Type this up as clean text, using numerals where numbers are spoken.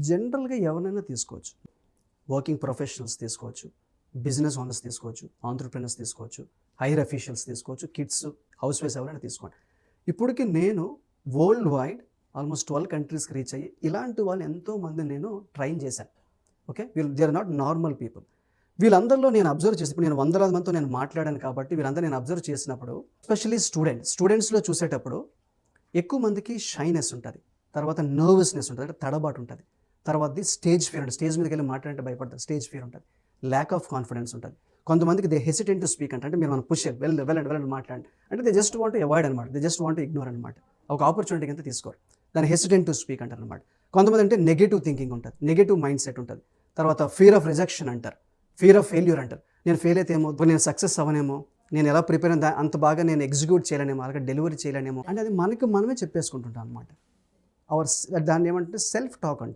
జనరల్గా ఎవరినైనా తీసుకోవచ్చు. వర్కింగ్ ప్రొఫెషనల్స్ తీసుకోవచ్చు, బిజినెస్ ఓనర్స్ తీసుకోవచ్చు, ఆంటర్‌ప్రెన్యూర్స్ తీసుకోవచ్చు, హైర్ అఫీషియల్స్ తీసుకోవచ్చు, కిడ్స్, హౌస్ వైఫ్స్ ఎవరైనా తీసుకోండి. ఇప్పటికి నేను వరల్డ్ వైడ్ ఆల్మోస్ట్ 12 కంట్రీస్కి రీచ్ అయ్యి ఇలాంటి వాళ్ళు ఎంతోమంది నేను ట్రైన్ చేశాను. Okay, they are not normal people. వీళ్ళందరిలో నేను అబ్జర్వ్ చేసి, ఇప్పుడు నేను వందలాది మందితో నేను మాట్లాడాను కాబట్టి వీళ్ళందరూ నేను అబ్జర్వ్ చేసినప్పుడు, ఎస్పెషల్లీ స్టూడెంట్స్లో చూసేటప్పుడు ఎక్కువ మందికి షైనెస్ ఉంటుంది, తర్వాత నర్వస్నెస్ ఉంటుంది, అంటే తడబాటు ఉంటుంది, తర్వాతది స్టేజ్ ఫియర్ ఉంటుంది, స్టేజ్ మీదకి వెళ్ళి మాట్లాడంటే భయపడతారు, స్టేజ్ ఫియర్ ఉంటుంది, ల్యాక్ ఆఫ్ కాన్ఫిడెన్స్ ఉంటుంది. కొంతమందికి దే హెసిటెంట్ టు స్పీక్ అంటే మీరు మనం పుష్ వెళ్ళండి మాట్లాడండి అంటే దే జస్ట్ వాంట్ అవాయిడ్ అనమాట, దే జస్ట్ వాంట్ ఇగ్నోర్ అనమాట, ఒక ఆపర్చునిటీ కింద తీసుకోరు, దాన్ని హెసిటెంట్ టు స్పీక్ అంటారు అనమాట. కొంతమంది అంటే నెగటివ్ థింకింగ్ ఉంటుంది, నెగటివ్ మైండ్ సెట్ ఉంటుంది, తర్వాత ఫియర్ ఆఫ్ రిజెక్షన్ అంటారు, ఫియర్ ఆఫ్ ఫెయిల్యూర్ అంటారు. నేను ఫెయిల్ అయితే ఏమో, నేను సక్సెస్ అవ్వనేమో, నేను ఎలా ప్రిపేర్ అయినా అంత బాగా నేను ఎగ్జిక్యూట్ చేయలేనేమో, అలాగే డెలివరీ చేయలేనేమో అంటే అది మనమే చెప్పేసుకుంటుంటాం అనమాట. దాన్ని ఏమంటే సెల్ఫ్ టాక్ అంటారు.